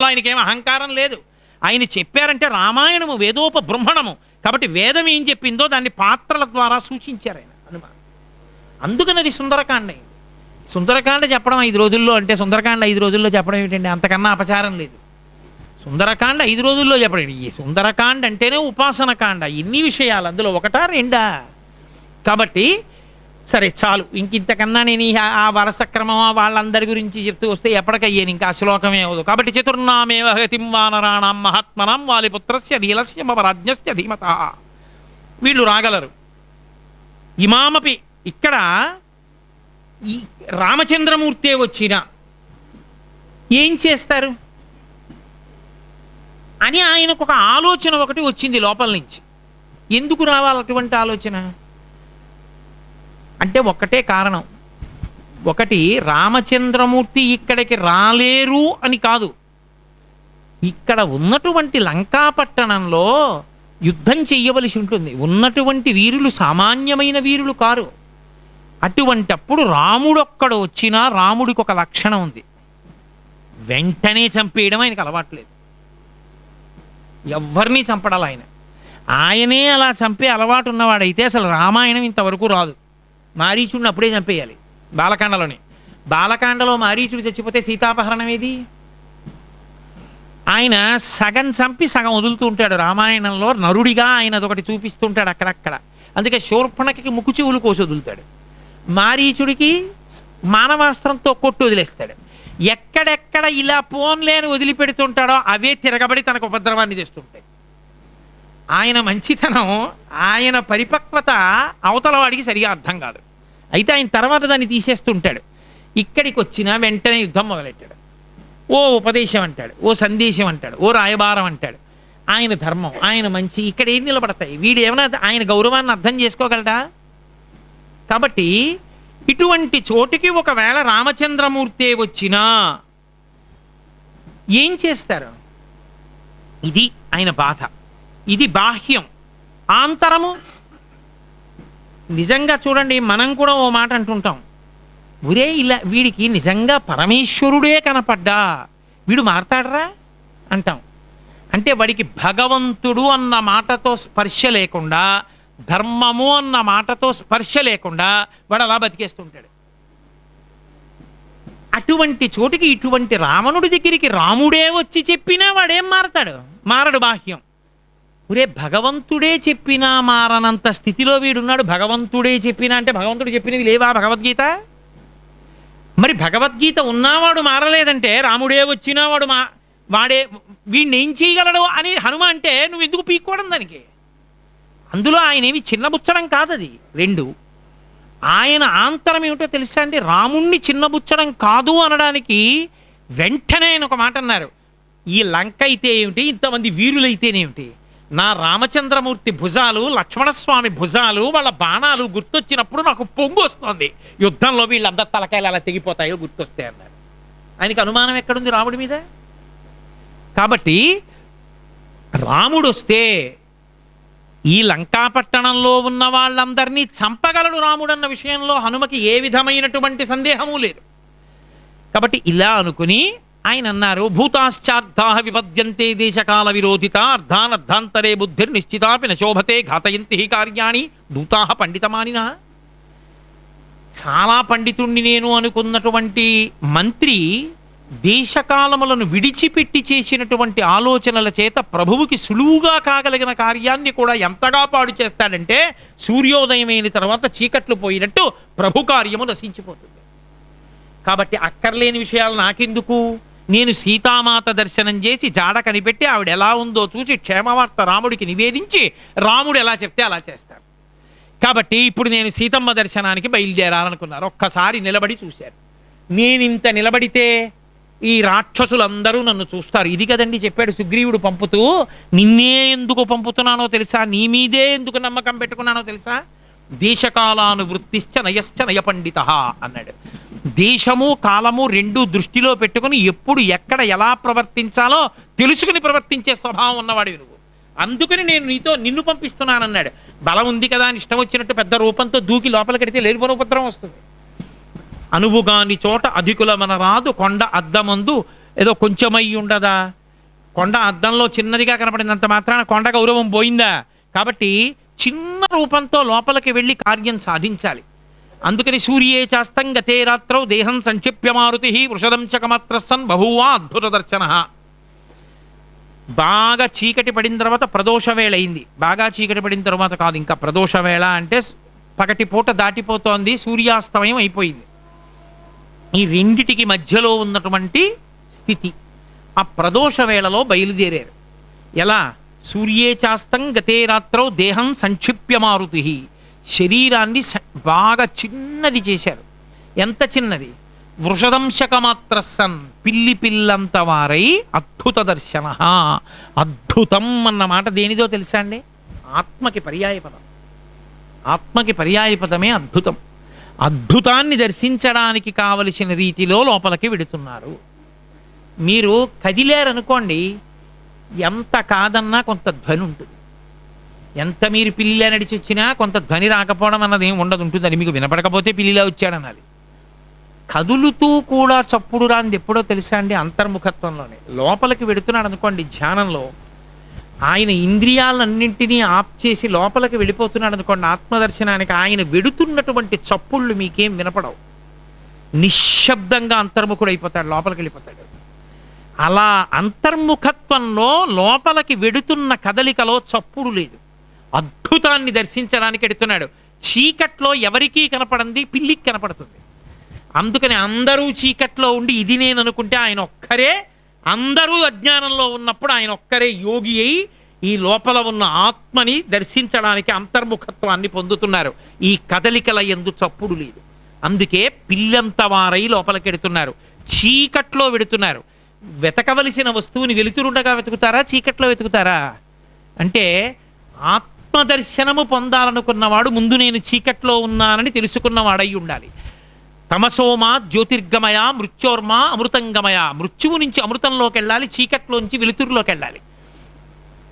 ఆయనకేం అహంకారం లేదు. ఆయన చెప్పారంటే రామాయణము వేదోపబృంహణము కాబట్టి వేదం ఏం చెప్పిందో దాన్ని పాత్రల ద్వారా సూచించారు ఆయన హనుమ. అందుకని అది సుందరకాండ అయింది. సుందరకాండ చెప్పడం 5 రోజుల్లో అంటే సుందరకాండ 5 రోజుల్లో చెప్పడం ఏమిటండి? అంతకన్నా అపచారం లేదు. సుందరకాండ 5 రోజుల్లో చెప్పడం. ఈ సుందరకాండ అంటేనే ఉపాసనకాండ. ఎన్ని విషయాలు అందులో ఒకటా రెండా? కాబట్టి సరే చాలు, ఇంతకన్నా నేను ఆ వరస క్రమం వాళ్ళందరి గురించి చెప్తూ వస్తే ఎప్పటికయ్యాను, ఇంకా శ్లోకమే అవదు. కాబట్టి చతుర్నామేవ హగతిం వానరాణం మహాత్మనం వాలిపుత్రస్య నీలస్య మమ రాజ్ఞస్య ధీమత. వీళ్ళు రాగలరు. ఇమామపి ఇక్కడ ఈ రామచంద్రమూర్తే వచ్చినా ఏం చేస్తారు అని ఆయనకు ఒక ఆలోచన ఒకటి వచ్చింది లోపల నుంచి. ఎందుకు రావాలి అటువంటి ఆలోచన అంటే ఒక్కటే కారణం. ఒకటి, రామచంద్రమూర్తి ఇక్కడికి రాలేరు అని కాదు, ఇక్కడ ఉన్నటువంటి లంకాపట్టణంలో యుద్ధం చెయ్యవలసి ఉంటుంది. ఉన్నటువంటి వీరులు సామాన్యమైన వీరులు కారు. అటువంటప్పుడు రాముడొక్కడు వచ్చినా రాముడికి ఒక లక్షణం ఉంది, వెంటనే చంపేయడం ఆయనకు అలవాట్లేదు. ఎవరిని చంపడాలి ఆయన. ఆయనే అలా చంపే అలవాటు ఉన్నవాడైతే అసలు రామాయణం ఇంతవరకు రాదు. మారీచుడిని అప్పుడే చంపేయాలి. బాలకాండలో మారీచుడు చచ్చిపోతే సీతాపహరణం ఏది? ఆయన సగం చంపి సగం వదులుతూ ఉంటాడు. రామాయణంలో నరుడిగా ఆయన అదొకటి చూపిస్తుంటాడు అక్కడక్కడ. అందుకే శూర్పణఖకి ముక్కు చెవులు కోసి వదులుతాడు. మారీచుడికి మానవాస్త్రంతో కొట్టు వదిలేస్తాడు. ఎక్కడెక్కడ ఇలా పోన్లేని వదిలిపెడుతుంటాడో అవే తిరగబడి తనకు ఉపద్రవాన్ని తెస్తుంటాయి. ఆయన మంచితనం, ఆయన పరిపక్వత అవతల వాడికి సరిగా అర్థం కాదు. అయితే ఆయన తర్వాత దాన్ని తీసేస్తుంటాడు. ఇక్కడికి వచ్చినా వెంటనే యుద్ధం మొదలెట్టాడు. ఓ ఉపదేశం అంటాడు, ఓ సందేశం అంటాడు, ఓ రాయబారం అంటాడు. ఆయన ధర్మం, ఆయన మంచి ఇక్కడ ఏం నిలబడతాయి? వీడు ఏమైనా ఆయన గౌరవాన్ని అర్థం చేసుకోగలడా? కాబట్టి ఇటువంటి చోటుకి ఒకవేళ రామచంద్రమూర్తే వచ్చినా ఏం చేస్తారు? ఇది ఆయన బాధ. ఇది బాహ్యం. ఆంతరము నిజంగా చూడండి, మనం కూడా ఓ మాట అంటుంటాం, ఒరే ఇలా వీడికి నిజంగా పరమేశ్వరుడే కనపడ్డా వీడు మారతాడరా అంటాం. అంటే వాడికి భగవంతుడు అన్న మాటతో స్పర్శ లేకుండా, ధర్మము అన్న మాటతో స్పర్శ లేకుండా వాడు అలా బతికేస్తుంటాడు. అటువంటి చోటికి ఇటువంటి రావణుడి దగ్గరికి రాముడే వచ్చి చెప్పినా వాడేం మారతాడు? మారడు. బాహ్యం. ఒరే భగవంతుడే చెప్పినా మారనంత స్థితిలో వీడున్నాడు. భగవంతుడే చెప్పినా అంటే భగవంతుడు చెప్పినవి లేవా భగవద్గీత? మరి భగవద్గీత ఉన్నవాడు మారలేదంటే రాముడే వచ్చినా వాడే వీడిని ఏం చేయగలడు అని హనుమ అంటే నువ్వు ఎందుకు పీక్కోవడం దానికి? అందులో ఆయన ఏమి చిన్నబుచ్చడం కాదు అది. 2, ఆయన ఆంతరం ఏమిటో తెలుసా అండి? రాముణ్ణి చిన్నబుచ్చడం కాదు అనడానికి వెంటనే ఆయన ఒక మాట అన్నారు. ఈ లంక అయితే ఏమిటి, ఇంతమంది వీరులైతేనేమిటి, నా రామచంద్రమూర్తి భుజాలు, లక్ష్మణస్వామి భుజాలు, వాళ్ళ బాణాలు గుర్తొచ్చినప్పుడు నాకు పొంగు వస్తుంది. యుద్ధంలో వీళ్ళందరూ తలకాయలు అలా తెగిపోతాయో గుర్తొస్తాయి అన్నారు. ఆయనకి అనుమానం ఎక్కడుంది రాముడి మీద? కాబట్టి రాముడు వస్తే ఈ లంకాపట్టణంలో ఉన్న వాళ్ళందరినీ చంపగలడు రాముడు అన్న విషయంలో హనుమకి ఏ విధమైనటువంటి సందేహము లేదు. కాబట్టి ఇలా అనుకుని ఆయన అన్నారు, భూతాశ్చార్థా విపద్యంతే దేశకాల విరోధిత అర్ధానర్ధాంతరే బుద్ధిర్నిశ్చితాపి నశోభతే ఘాతయంతి కార్యాణి దూతా పండితమానిన. చాలా పండితుణ్ణి నేను అనుకున్నటువంటి మంత్రి దేశకాలములను విడిచిపెట్టి చేసినటువంటి ఆలోచనల చేత ప్రభువుకి సులువుగా కాగలిగిన కార్యాన్ని కూడా ఎంతగా పాడు చేస్తాడంటే సూర్యోదయమైన తర్వాత చీకట్లు పోయినట్టు ప్రభు కార్యము నశించిపోతుంది. కాబట్టి అక్కర్లేని విషయాలు నాకెందుకు? నేను సీతామాత దర్శనం చేసి జాడ కనిపెట్టి ఆవిడ ఎలా ఉందో చూసి క్షేమవార్త రాముడికి నివేదించి రాముడు ఎలా చెప్తే అలా చేస్తాను. కాబట్టి ఇప్పుడు నేను సీతమ్మ దర్శనానికి బయలుదేరాలనుకున్నారు. ఒక్కసారి నిలబడి చూశారు. నేను ఇంత నిలబడితే ఈ రాక్షసులందరూ నన్ను చూస్తారు. ఇది కదండి చెప్పాడు సుగ్రీవుడు పంపుతూ, నిన్నే ఎందుకు పంపుతున్నానో తెలుసా, నీ మీదే ఎందుకు నమ్మకం పెట్టుకున్నానో తెలుసా, దేశకాలానువృత్తిశ్చ నయశ్చ నయ పండిత అన్నాడు. దేశము కాలము 2 దృష్టిలో పెట్టుకుని ఎప్పుడు ఎక్కడ ఎలా ప్రవర్తించాలో తెలుసుకుని ప్రవర్తించే స్వభావం ఉన్నవాడివి నువ్వు. అందుకని నేను నిన్ను పంపిస్తున్నానన్నాడు. బలం ఉంది కదా అని ఇష్టం వచ్చినట్టు పెద్ద రూపంతో దూకి లోపలికి కడితే లేనిపోని ఉపద్రవం వస్తుంది. అనువుగాని చోట అధికుల మన రాదు కొండ అద్దమందు ఏదో కొంచెం అయి ఉండదా? కొండ అద్దంలో చిన్నదిగా కనపడినంత మాత్రాన కొండ గౌరవం పోయిందా? కాబట్టి చిన్న రూపంతో లోపలికి వెళ్ళి కార్యం సాధించాలి. అందుకని సూర్యే చాస్తం గతే రాత్రౌ దేహం సంక్షిప్య మారుతి వృషదంశకమాత్ర సన్ బహువా అద్భుత దర్శన. బాగా చీకటి పడిన తర్వాత ప్రదోష వేళ అయింది. బాగా చీకటి పడిన తర్వాత కాదు, ఇంకా ప్రదోష వేళ అంటే పగటి పూట దాటిపోతోంది, సూర్యాస్తమయం అయిపోయింది. ఈ రెండిటికి మధ్యలో ఉన్నటువంటి స్థితి ఆ ప్రదోష వేళలో బయలుదేరారు. ఎలా? సూర్యే చాస్తం గతే రాత్రౌ దేహం సంక్షిప్య మారుతి, శరీరాన్ని బాగా చిన్నది చేశారు. ఎంత చిన్నది? వృషదంశకమాత్ర సన్, పిల్లి పిల్లంత వారై అద్భుత దర్శన. అద్భుతం అన్న మాట దేనిదో తెలుసా అండి? ఆత్మకి పర్యాయపదం. ఆత్మకి పర్యాయపదమే అద్భుతం. అద్భుతాన్ని దర్శించడానికి కావలసిన రీతిలో లోపలికి వెడుతున్నారు. మీరు కదిలేరనుకోండి, ఎంత కాదన్నా కొంత ధ్వని ఉంటుంది. ఎంత మీరు పిల్లిలా నడిచి వచ్చినా కొంత ధ్వని రాకపోవడం అన్నది ఏమి ఉండదు, ఉంటుంది. అది మీకు వినపడకపోతే పిల్లిలా వచ్చాడనాలి. కదులుతూ కూడా చప్పుడు రాంది ఎప్పుడో తెలుసా అండి? అంతర్ముఖత్వంలోనే. లోపలికి వెడుతున్నాడు అనుకోండి ధ్యానంలో, ఆయన ఇంద్రియాలన్నింటినీ ఆప్ చేసి లోపలికి వెళ్ళిపోతున్నాడు అనుకోండి ఆత్మదర్శనానికి, ఆయన వెడుతున్నటువంటి చప్పుళ్ళు మీకేం వినపడవు. నిశ్శబ్దంగా అంతర్ముఖుడు అయిపోతాడు, లోపలికి వెళ్ళిపోతాడు. అలా అంతర్ముఖత్వంలో లోపలికి వెడుతున్న కదలికలో చప్పుడు లేదు. అద్భుతాన్ని దర్శించడానికి ఎడుతున్నాడు. చీకట్లో ఎవరికీ కనపడంది, పిల్లికి కనపడుతుంది. అందుకని అందరూ చీకట్లో ఉండి ఇది నేను అనుకుంటే ఆయన ఒక్కరే, అందరూ అజ్ఞానంలో ఉన్నప్పుడు ఆయన ఒక్కరే యోగి అయి ఈ లోపల ఉన్న ఆత్మని దర్శించడానికి అంతర్ముఖత్వాన్ని పొందుతున్నారు. ఈ కదలికల యందు చప్పుడు లేదు. అందుకే పిల్లంత వారై లోపలికెడుతున్నారు, చీకట్లో వెడుతున్నారు. వెతకవలసిన వస్తువుని వెలుతురుండగా వెతుకుతారా, చీకట్లో వెతుకుతారా? అంటే ఆత్మదర్శనము పొందాలనుకున్నవాడు ముందు నేను చీకట్లో ఉన్నానని తెలుసుకున్నవాడై ఉండాలి. తమసోమా జ్యోతిర్గమయ మృత్యోర్మ అమృతంగమయ. మృత్యువు నుంచి అమృతంలోకి వెళ్ళాలి, చీకట్లోంచి వెలుతురులోకి వెళ్ళాలి,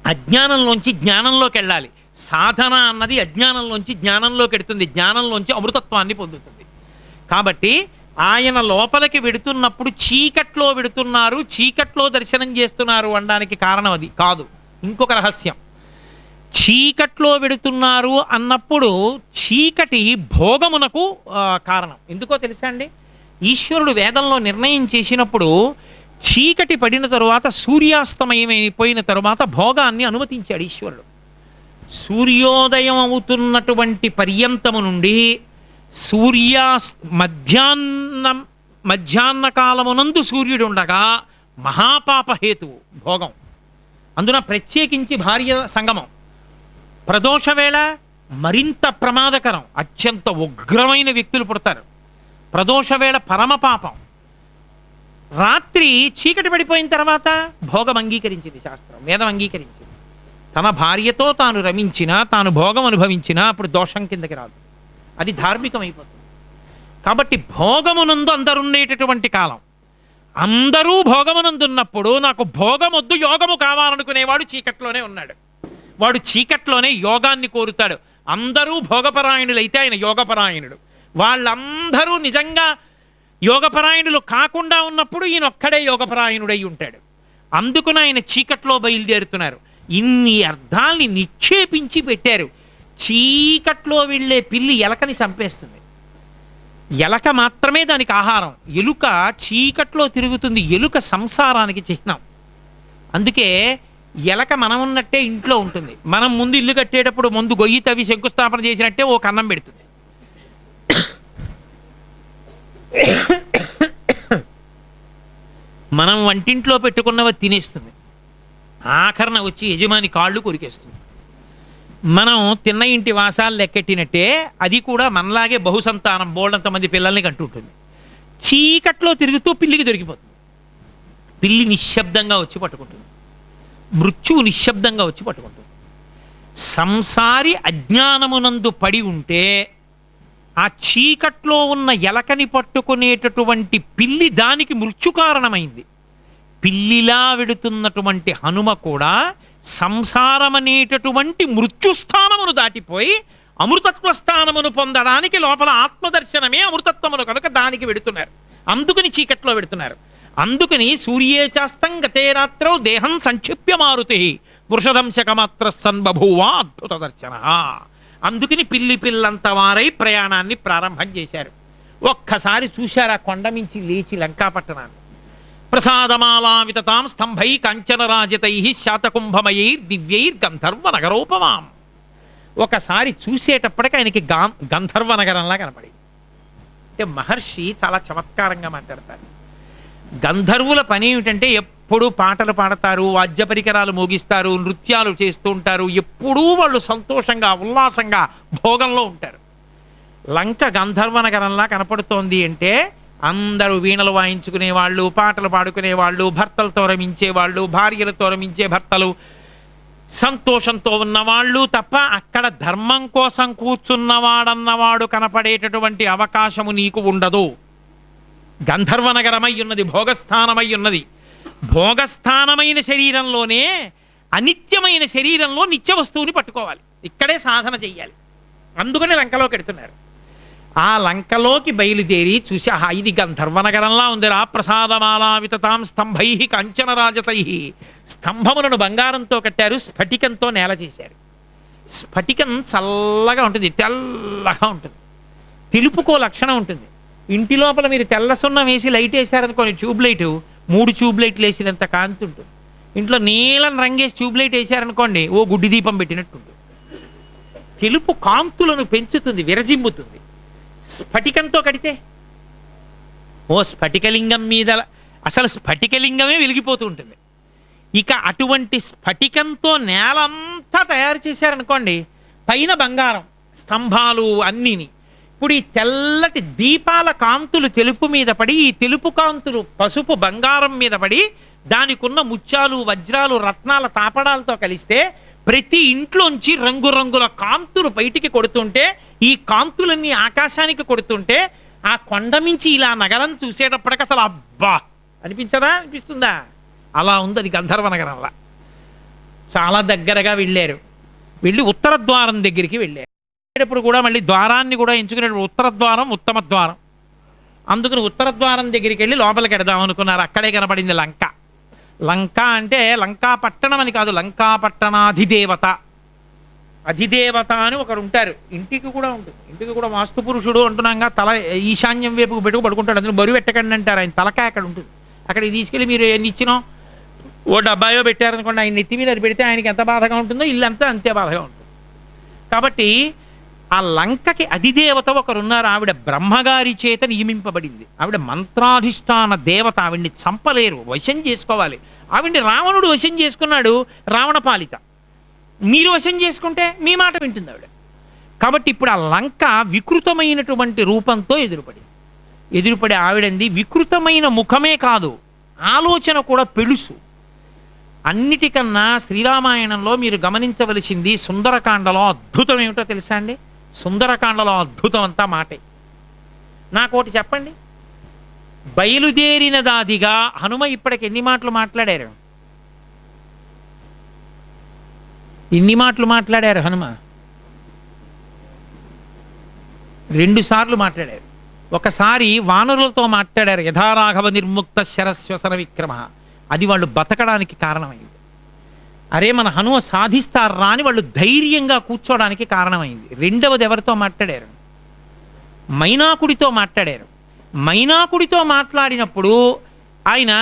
అజ్ఞానంలోంచి జ్ఞానంలోకి వెళ్ళాలి. సాధన అన్నది అజ్ఞానంలోంచి జ్ఞానంలోకి వెడుతుంది, జ్ఞానంలోంచి అమృతత్వాన్ని పొందుతుంది. కాబట్టి ఆయన లోపలికి వెడుతున్నప్పుడు చీకట్లో వెడుతున్నారు, చీకట్లో దర్శనం చేస్తున్నారు అనడానికి కారణం అది కాదు. ఇంకొక రహస్యం, చీకట్లో వెడుతున్నారు అన్నప్పుడు చీకటి భోగమునకు కారణం. ఎందుకో తెలుసా అండి? ఈశ్వరుడు వేదంలో నిర్ణయం చేసినప్పుడు చీకటి పడిన తరువాత సూర్యాస్తమయం అయిపోయిన తరువాత భోగాన్ని అనుమతించాడు ఈశ్వరుడు. సూర్యోదయం అవుతున్నటువంటి పర్యంతము నుండి మధ్యాహ్న కాలమునందు సూర్యుడు ఉండగా మహాపాపహేతువు భోగం. అందున ప్రత్యేకించి భార్య సంగమం. ప్రదోషవేళ మరింత ప్రమాదకరం, అత్యంత ఉగ్రమైన వ్యక్తులు పుడతారు. ప్రదోషవేళ పరమ పాపం. రాత్రి చీకటి పడిపోయిన తర్వాత భోగం అంగీకరించింది శాస్త్రం, వేదం అంగీకరించింది. తన భార్యతో తాను రమించినా, తాను భోగం అనుభవించినా అప్పుడు దోషం కిందకి రాదు, అది ధార్మికం అయిపోతుంది. కాబట్టి భోగమునందు అందరుండేటటువంటి కాలం. అందరూ భోగమునందున్నప్పుడు నాకు భోగమొద్దు యోగము కావాలనుకునేవాడు చీకట్లోనే ఉన్నాడు. వాడు చీకట్లోనే యోగాన్ని కోరుతాడు. అందరూ భోగపరాయణులైతే ఆయన యోగపరాయణుడు. వాళ్ళందరూ నిజంగా యోగపరాయణులు కాకుండా ఉన్నప్పుడు ఈయన ఒక్కడే యోగపరాయణుడై ఉంటాడు. అందుకుని ఆయన చీకట్లో బయలుదేరుతున్నారు. ఇన్ని అర్థాల్ని నిక్షేపించి పెట్టారు. చీకట్లో వెళ్ళే పిల్లి ఎలకని చంపేస్తుంది. ఎలక మాత్రమే దానికి ఆహారం. ఎలుక చీకట్లో తిరుగుతుంది. ఎలుక సంసారానికి చిహ్నం. అందుకే ఎలక మనం ఉన్నట్టే ఇంట్లో ఉంటుంది. మనం ముందు ఇల్లు కట్టేటప్పుడు ముందు గొయ్యి తవ్వి శంకుస్థాపన చేసినట్టే ఓ కన్నం పెడుతుంది. మనం వంటింట్లో పెట్టుకున్నవి తినేస్తుంది. ఆఖరణ వచ్చి యజమాని కాళ్ళు కొరికేస్తుంది. మనం తిన్న ఇంటి వాసాలు లెక్కెట్టినట్టే అది కూడా మనలాగే బహుసంతానం బోల్డంతమంది పిల్లల్ని కంటుంటుంది. చీకట్లో తిరుగుతూ పిల్లికి దొరికిపోతుంది. పిల్లి నిశ్శబ్దంగా వచ్చి పట్టుకుంటుంది. మృత్యువు నిశ్శబ్దంగా వచ్చి పట్టుకుంటుంది. సంసారి అజ్ఞానమునందు పడి ఉంటే ఆ చీకట్లో ఉన్న ఎలకని పట్టుకునేటటువంటి పిల్లి దానికి మృత్యు కారణమైంది. పిల్లిలా వెడుతున్నటువంటి హనుమ కూడా సంసారమనేటటువంటి మృత్యుస్థానమును దాటిపోయి అమృతత్వ స్థానమును పొందడానికి లోపల ఆత్మదర్శనమే అమృతత్వమును కనుక దానికి వెడుతున్నారు. అందుకని చీకట్లో వెడుతున్నారు. అందుకని సూర్యే చాస్తం గతే రాత్రౌ దేహం సంక్షిప్య మారుతి వృషదంశకమాత్ర సన్బభూవా అద్భుత దర్శన. అందుకని పిల్లి పిల్లంత వారై ప్రయాణాన్ని ప్రారంభం చేశారు. ఒక్కసారి చూశారు ఆ కొండ మించి లేచి లంకాపట్టణాన్ని. ప్రసాదమాలావితాం స్తంభై కాంచనరాజితై శాతకుంభమయైర్ దివ్యైర్ గంధర్వ నగరోపమాం. ఒకసారి చూసేటప్పటికి ఆయనకి గంధర్వ నగరంలా కనపడింది. అంటే మహర్షి చాలా చమత్కారంగా మాట్లాడతారు. గంధర్వుల పని ఏమిటంటే ఎప్పుడూ పాటలు పాడతారు, వాద్య పరికరాలు మోగిస్తారు, నృత్యాలు చేస్తూ ఉంటారు, ఎప్పుడూ వాళ్ళు సంతోషంగా ఉల్లాసంగా భోగంలో ఉంటారు. లంక గంధర్వ నగరంలా కనపడుతోంది అంటే అందరూ వీణలు వాయించుకునేవాళ్ళు, పాటలు పాడుకునేవాళ్ళు, భర్తలతో రమించేవాళ్ళు, భార్యలతో రమించే భర్తలు, సంతోషంతో ఉన్నవాళ్ళు తప్ప అక్కడ ధర్మం కోసం కూర్చున్నవాడన్నవాడు కనపడేటటువంటి అవకాశము నీకు ఉండదు. గంధర్వ నగరమై ఉన్నది, భోగస్థానమై ఉన్నది. భోగస్థానమైన శరీరంలోనే అనిత్యమైన శరీరంలో నిత్య వస్తువుని పట్టుకోవాలి. ఇక్కడే సాధన చెయ్యాలి. అందుకని లంకలోకి వెడుతున్నారు. ఆ లంకలోకి బయలుదేరి చూసి ఇది గంధర్వ నగరంలా ఉందిరా. ప్రసాదమాలావితాం స్తంభై కాంచనరాజతై. స్తంభములను బంగారంతో కట్టారు, స్ఫటికంతో నేల చేశారు. స్ఫటికం చల్లగా ఉంటుంది, తెల్లగా ఉంటుంది, తెలుపుకో లక్షణం ఉంటుంది. ఇంటి లోపల మీరు తెల్ల సున్నం వేసి లైట్ వేసారనుకోని, ట్యూబ్ లైటు 3 ట్యూబ్ లైట్లు వేసినంత కాంతి ఉంటుంది. ఇంట్లో నీలం రంగేసి ట్యూబ్ లైట్ వేసారనుకోండి, ఓ గుడ్డి దీపం పెట్టినట్టుంటుంది. తెలుపు కాంతులను పెంచుతుంది, విరజిమ్ముతుంది. స్ఫటికంతో కడితే ఓ స్ఫటికలింగం మీద అసలు స్ఫటికలింగమే వెలిగిపోతూ ఉంటుంది. ఇక అటువంటి స్ఫటికంతో నేలంతా తయారు చేశారనుకోండి, పైన బంగారం, స్తంభాలు అన్నీని. ఇప్పుడు ఈ తెల్లటి దీపాల కాంతులు తెలుపు మీద పడి, ఈ తెలుపు కాంతులు పసుపు బంగారం మీద పడి, దానికున్న ముత్యాలు వజ్రాలు రత్నాల తాపడాలతో కలిస్తే ప్రతి ఇంట్లోంచి రంగురంగుల కాంతులు బయటికి కొడుతుంటే, ఈ కాంతులన్నీ ఆకాశానికి కొడుతుంటే, ఆ కొండ మించి ఇలా నగరం చూసేటప్పటికి అసలు అబ్బా అనిపించదా? అనిపిస్తుందా? అలా ఉంది అది గంధర్వ నగరంలా. చాలా దగ్గరగా వెళ్ళారు. వెళ్ళి ఉత్తర ద్వారం దగ్గరికి వెళ్ళారు. వెళ్ళేటప్పుడు కూడా మళ్ళీ ద్వారాన్ని కూడా ఎంచుకునేటప్పుడు ఉత్తర ద్వారం ఉత్తమ ద్వారం. అందుకని ఉత్తర ద్వారం దగ్గరికి వెళ్ళి లోపలికి వెడదాం అనుకున్నారు. అక్కడే కనపడింది లంక. లంక అంటే లంకా పట్టణం అని కాదు, లంకా పట్టణాధిదేవత. అధిదేవత అని ఒకరు ఉంటారు. ఇంటికి కూడా ఉంటుంది. ఇంటికి కూడా వాస్తు పురుషుడు అంటున్నాగా, తల ఈశాన్యం వైపుకు పెట్టుకు పడుకుంటాడు. అందులో బరువు ఎట్టకండి అంటారు. ఆయన తలకాయ అక్కడ ఉంటుంది. అక్కడికి తీసుకెళ్ళి మీరు ఎన్ని ఇచ్చినో ఓ డబ్బాయో పెట్టారనుకోండి, ఆయన నెత్తి మీద అది పెడితే ఆయనకి ఎంత బాధగా ఉంటుందో ఇల్లంతా అంతే బాధగా ఉంటుంది. కాబట్టి ఆ లంకకి అధిదేవత ఒకరున్నారు. ఆవిడ బ్రహ్మగారి చేత నియమింపబడింది. ఆవిడ మంత్రాధిష్టాన దేవత. ఆవిడ్ని చంపలేరు, వశం చేసుకోవాలి. ఆవిడ్ని రావణుడు వశం చేసుకున్నాడు, రావణ పాలిత. మీరు వశం చేసుకుంటే మీ మాట వింటుంది ఆవిడ. కాబట్టి ఇప్పుడు ఆ లంక వికృతమైనటువంటి రూపంతో ఎదురుపడి ఆవిడంది. వికృతమైన ముఖమే కాదు, ఆలోచన కూడా పెలుసు. అన్నిటికన్నా శ్రీరామాయణంలో మీరు గమనించవలసింది సుందరకాండలో అద్భుతం ఏమిటో తెలుసా అండి? సుందరకాండలో అద్భుతం అంతా మాటే. నాకోటి చెప్పండి. బయలుదేరిన దాదిగా హనుమ ఇప్పటికి ఎన్ని మాటలు మాట్లాడారు? ఎన్ని మాటలు మాట్లాడారు హనుమ? 2 సార్లు మాట్లాడారు. ఒకసారి వానరులతో మాట్లాడారు. యథారాఘవ నిర్ముక్త శరస్వసన విక్రమ. అది వాళ్ళు బతకడానికి కారణమైంది. అరే మన హనుమ సాధిస్తారా అని వాళ్ళు ధైర్యంగా కూర్చోడానికి కారణమైంది. రెండవది ఎవరితో మాట్లాడారు? మైనాకుడితో మాట్లాడారు. మైనాకుడితో మాట్లాడినప్పుడు ఆయన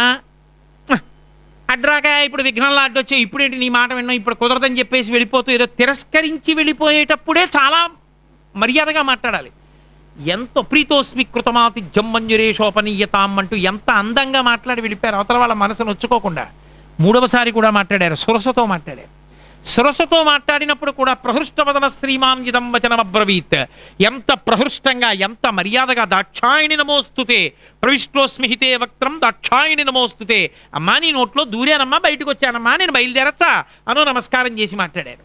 అడ్రాక ఇప్పుడు విఘ్నంలో అడ్డొచ్చే, ఇప్పుడేంటి నీ మాట విన్నాం, ఇప్పుడు కుదరదని చెప్పేసి వెళ్ళిపోతూ ఏదో తిరస్కరించి వెళ్ళిపోయేటప్పుడే చాలా మర్యాదగా మాట్లాడాలి. ఎంత ప్రీతోస్మి కృతమాతి జమ్మంజురేషోపనీయతాం అంటూ ఎంత అందంగా మాట్లాడి వెళ్ళిపోయారు. అవతల వాళ్ళ మనసు నొచ్చుకోకుండా. 3వసారి కూడా మాట్లాడారు. సురసతో మాట్లాడారు. సురసతో మాట్లాడినప్పుడు కూడా ప్రహృష్టవదన శ్రీమాన్ ఇదం వచనమబ్రవీత్. ఎంత ప్రహృష్టంగా, ఎంత మర్యాదగా, దాక్షాయిణి నమోస్తుతే ప్రవిష్టోస్మిహితే వక్త్రం దాక్షాయిణి నమోస్తుతే. అమ్మా నీ నోట్లో దూరానమ్మా, బయటకు వచ్చానమ్మా, నేను బయలుదేరచ్చా అను నమస్కారం చేసి మాట్లాడారు.